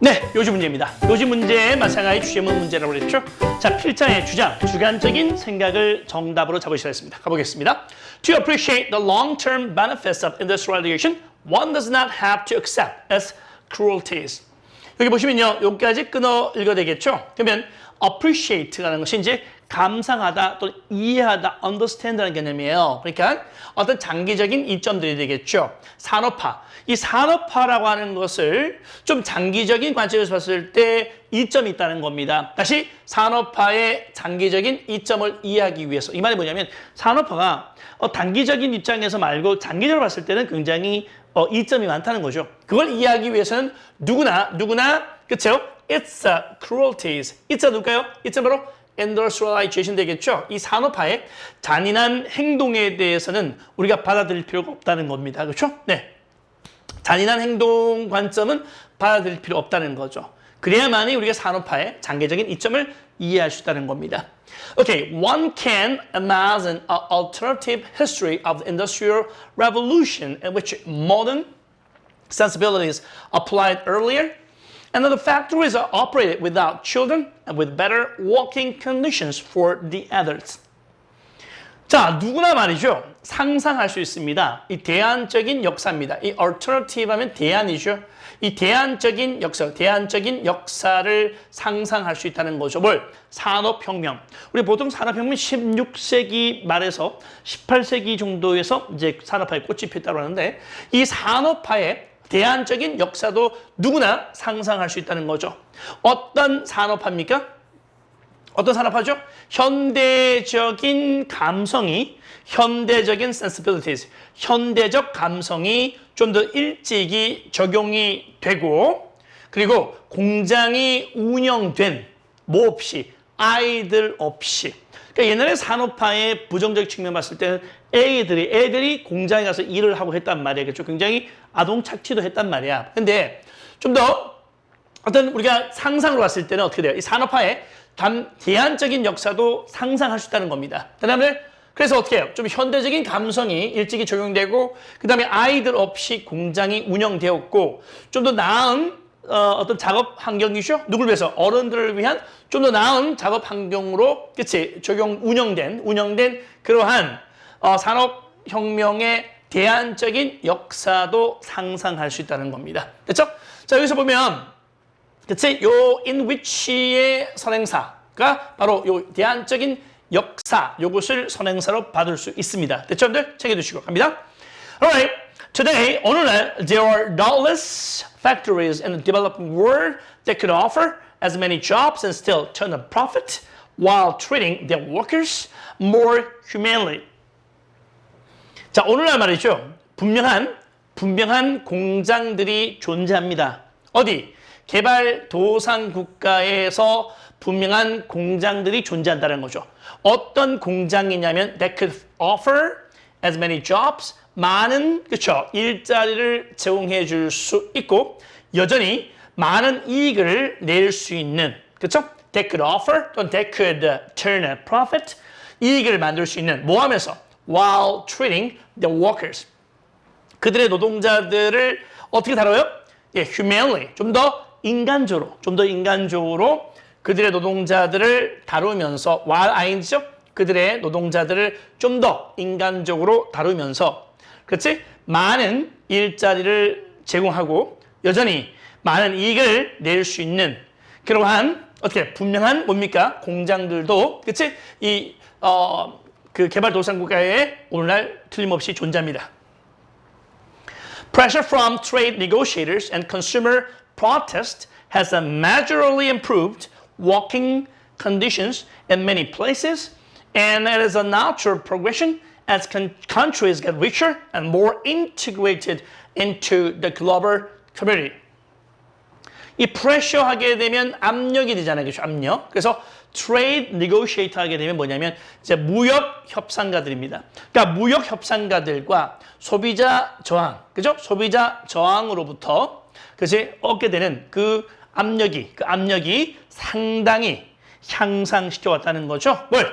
네, 요지 문제입니다. 요지 문제의 마찬가지 주제문 문제라고 그랬죠. 자, 필자의 주장, 주관적인 생각을 정답으로 잡으시라 했습니다. 가보겠습니다. To appreciate the long-term benefits of industrialization, one does not have to accept its cruelties. 여기 보시면요, 여기까지 끊어 읽어야 되겠죠. 그러면 appreciate라는 것이 이제 감상하다 또는 이해하다, understand라는 개념이에요. 그러니까 어떤 장기적인 이점들이 되겠죠. 산업화. 이 산업화라고 하는 것을 좀 장기적인 관점에서 봤을 때 이점이 있다는 겁니다. 다시 산업화의 장기적인 이점을 이해하기 위해서. 이 말이 뭐냐면 산업화가 단기적인 입장에서 말고 장기적으로 봤을 때는 굉장히 이점이 많다는 거죠. 그걸 이해하기 위해서는 누구나 그렇죠? It's a cruelties. It's 누굴까요? It's 바로 industrialization 되겠죠. 이 산업화의 잔인한 행동에 대해서는 우리가 받아들일 필요가 없다는 겁니다. 그렇죠? 네. 잔인한 행동 관점은 받아들일 필요 없다는 거죠. 그래야만이 우리가 산업화의 장기적인 이점을 이해할 수 있다는 겁니다. Okay, one can imagine an alternative history of the Industrial Revolution in which modern sensibilities applied earlier and the factories are operated without children and with better working conditions for the adults. 자, 누구나 말이죠. 상상할 수 있습니다. 이 대안적인 역사입니다. 이 alternative 하면 대안이죠. 이 대안적인 역사, 대안적인 역사를 상상할 수 있다는 거죠. 뭘? 산업혁명. 우리 보통 산업혁명 16세기 말에서 18세기 정도에서 이제 산업화의 꽃이 피었다고 하는데 이 산업화의 대안적인 역사도 누구나 상상할 수 있다는 거죠. 어떤 산업화입니까? 어떤 산업화죠? 현대적인 감성이, 현대적인 sensibilities, 현대적 감성이 좀 더 일찍이 적용이 되고 그리고 공장이 운영된 뭐 없이, 아이들 없이. 그러니까 옛날에 산업화의 부정적 측면 봤을 때는 애들이 공장에 가서 일을 하고 했단 말이에요. 그렇죠? 굉장히 아동 착취도 했단 말이야. 근데 좀 더 어떤 우리가 상상으로 봤을 때는 어떻게 돼요? 이 산업화의 대안적인 역사도 상상할 수 있다는 겁니다. 그다음에 그래서 어떻게 해요? 좀 현대적인 감성이 일찍이 적용되고 그다음에 아이들 없이 공장이 운영되었고 좀 더 나은 어떤 작업 환경이죠. 누굴 위해서? 어른들을 위한 좀 더 나은 작업 환경으로 그치 운영된 그러한 산업혁명의 대안적인 역사도 상상할 수 있다는 겁니다. 됐죠? 자, 여기서 보면 그치? 요 in which의 선행사가 바로 요 대안적인 역사, 요것을 선행사로 받을 수 있습니다. 됐죠, 여러분들? 챙겨두시고 갑니다. Alright, today, 오늘날 there are doubtless factories in the developing world that could offer as many jobs and still turn a profit while treating their workers more humanely. 자, 오늘날 말이죠. 분명한 공장들이 존재합니다. 어디? 개발도상 국가에서 분명한 공장들이 존재한다는 거죠. 어떤 공장이냐면 that could offer as many jobs, 많은 그렇죠 일자리를 제공해 줄 수 있고 여전히 많은 이익을 낼 수 있는 그렇죠? That could offer 또는 that could turn a profit, 이익을 만들 수 있는 뭐 하면서? While treating the workers. 그들의 노동자들을 어떻게 다뤄요? 예, humanely, 좀 더 인간적으로 그들의 노동자들을 다루면서 while ING죠? 그들의 노동자들을 좀 더 인간적으로 다루면서 그렇지? 많은 일자리를 제공하고 여전히 많은 이익을 낼 수 있는 그러한 어떻게 분명한 뭡니까? 공장들도 그렇지? 그 개발도상국가에 오늘날 틀림없이 존재합니다. Pressure from trade negotiators and consumer protest has majorly improved working conditions in many places, and it is a natural progression as countries get richer and more integrated into the global community. 이 프레셔 하게 되면 압력이 되잖아요. 그렇죠? 압력. 그래서 트레이드 네고시에이터 하게 되면 뭐냐면 이제 무역 협상가들입니다. 그러니까 무역 협상가들과 소비자 저항, 그죠? 소비자 저항으로부터 그지 얻게 되는 그 압력이 상당히 향상시켜 왔다는 거죠. 뭘?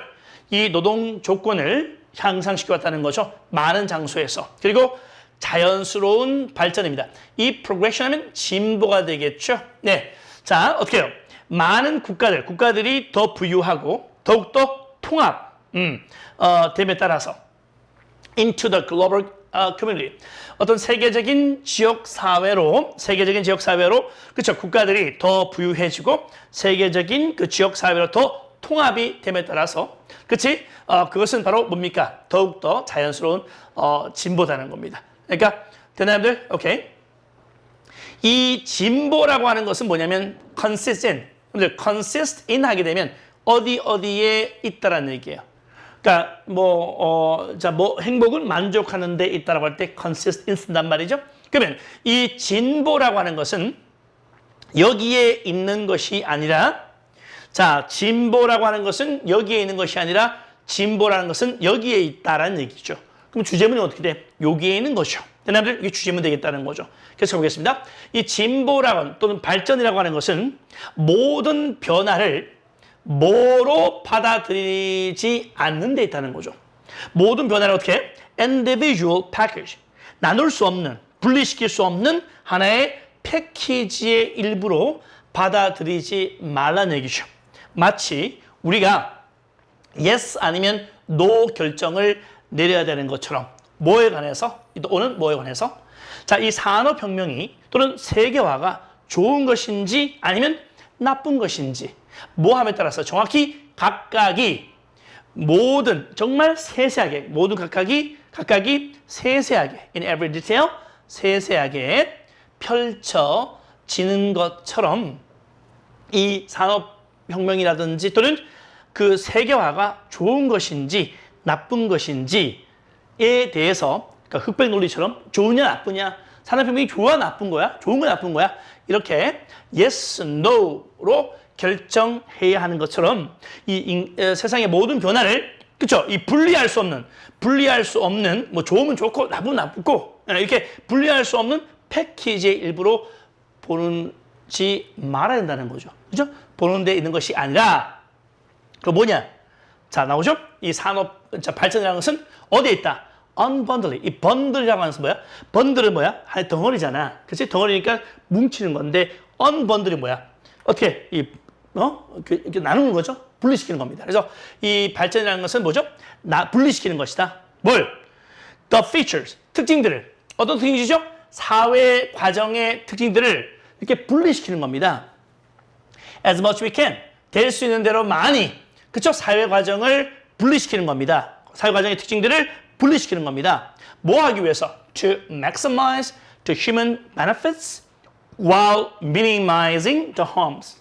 이 노동 조건을 향상시켜 왔다는 거죠. 많은 장소에서. 그리고 자연스러운 발전입니다. 이 progression 하면 진보가 되겠죠. 네. 자, 어떻게 해요? 많은 국가들이 더 부유하고 더욱더 됨에 따라서 into the global community. 어떤 세계적인 지역 사회로, 그렇죠. 국가들이 더 부유해지고 세계적인 그 지역 사회로 더 통합이 됨에 따라서, 그렇지? 그것은 바로 뭡니까? 더욱더 자연스러운 진보다는 겁니다. 그러니까 되나요들? 오케이. 이 진보라고 하는 것은 뭐냐면 consist in 하게 되면 어디에 있다라는 얘기예요. 그러니까 행복은 만족하는 데 있다라고 할 때 consist in 쓴단 말이죠. 그러면 이 진보라고 하는 것은 여기에 있는 것이 아니라, 자, 진보라고 하는 것은 여기에 있는 것이 아니라 진보라는 것은 여기에 있다라는 얘기죠. 그럼 주제문이 어떻게 돼? 여기에 있는 거죠. 여러분들 이게 주제문 되겠다는 거죠. 그래서 보겠습니다. 이 진보라고 또는 발전이라고 하는 것은 모든 변화를 뭐로 받아들이지 않는 데 있다는 거죠. 모든 변화를 어떻게? individual package. 나눌 수 없는, 분리시킬 수 없는 하나의 패키지의 일부로 받아들이지 말라는 얘기죠. 마치 우리가 yes 아니면 no 결정을 내려야 되는 것처럼 뭐에 관해서? 오늘 뭐에 관해서? 자, 이 산업혁명이 또는 세계화가 좋은 것인지 아니면 나쁜 것인지 뭐함에 따라서 정확히 각각이 모든 정말 세세하게 각각이 세세하게 in every detail 세세하게 펼쳐지는 것처럼 이 산업혁명이라든지 또는 그 세계화가 좋은 것인지 나쁜 것인지에 대해서 그러니까 흑백 논리처럼 좋으냐 나쁘냐 산업혁명이 좋아 나쁜 거야? 좋은 거 나쁜 거야? 이렇게 yes, no로 결정해야 하는 것처럼 세상의 모든 변화를 그렇죠? 이 분리할 수 없는 뭐 좋으면 좋고 나쁘면 나쁘고 이렇게 분리할 수 없는 패키지의 일부로 보는지 말아야 된다는 거죠. 그죠? 보는 데 있는 것이 아니라 그 뭐냐? 자, 나오죠? 이 산업 발전이라는 것은 어디에 있다? unbundling. 이 번들이라고 하는 것은 뭐야? 번들은 뭐야? 하나의 덩어리잖아. 그렇지? 덩어리니까 뭉치는 건데 unbundl이 뭐야? 어떻게 이렇게 나누는 거죠? 분리시키는 겁니다. 그래서 이 발전이라는 것은 뭐죠? 분리시키는 것이다. 뭘? The features, 특징들을. 어떤 특징이죠? 사회 과정의 특징들을 이렇게 분리시키는 겁니다. As much we can. 될 수 있는 대로 많이. 그쵸? 사회 과정을 분리시키는 겁니다. 사회 과정의 특징들을 분리시키는 겁니다. 뭐 하기 위해서? To maximize the human benefits while minimizing the harms.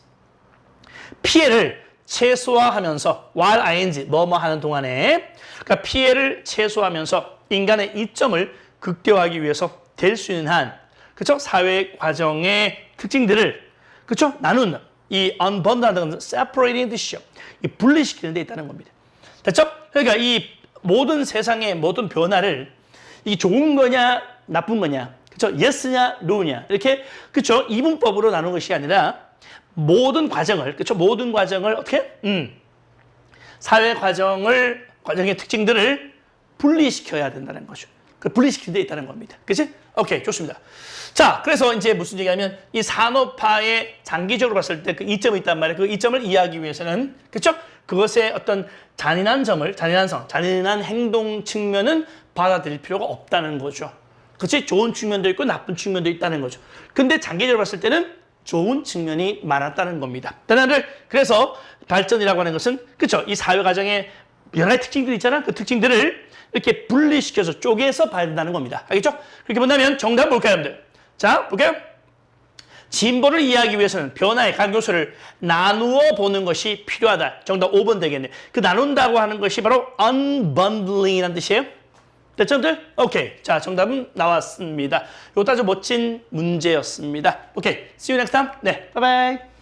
피해를 최소화하면서 while ing 뭐뭐 하는 동안에 그러니까 피해를 최소화하면서 인간의 이점을 극대화하기 위해서 될 수 있는 한 그렇죠? 사회 과정의 특징들을 그렇죠? 나누는 이 unbundling, separating the issue 이 분리시키는 데 있다는 겁니다. 됐죠? 그러니까 이 모든 세상의 모든 변화를 이게 좋은 거냐 나쁜 거냐 그렇죠? yes냐 no냐 이렇게 그렇죠? 이분법으로 나누는 것이 아니라 모든 과정을 그렇죠? 모든 과정을 어떻게 사회 과정의 특징들을 분리시켜야 된다는 거죠. 그 분리시키는 데 있다는 겁니다. 그렇지? 오케이, 좋습니다. 자, 그래서 이제 무슨 얘기하면 이 산업화의 장기적으로 봤을 때 그 이점이 있단 말이에요. 그 이점을 이해하기 위해서는 그렇죠? 그것의 어떤 잔인한 행동 측면은 받아들일 필요가 없다는 거죠. 그렇지? 좋은 측면도 있고 나쁜 측면도 있다는 거죠. 근데 장기적으로 봤을 때는 좋은 측면이 많았다는 겁니다. 그래서 발전이라고 하는 것은 그렇죠? 이 사회 과정의 여러 가지 특징들이 있잖아. 그 특징들을 이렇게 분리시켜서 쪼개서 봐야 된다는 겁니다. 알겠죠? 그렇게 본다면 정답 볼까요, 여러분들? 자, 볼까요? 진보를 이해하기 위해서는 변화의 각 요소를 나누어 보는 것이 필요하다. 정답 5번 되겠네요. 그 나눈다고 하는 것이 바로 unbundling이라는 뜻이에요. 됐죠, 여러분들? 오케이. 자, 정답은 나왔습니다. 이것도 아주 멋진 문제였습니다. 오케이. See you next time. 네, 바이바이.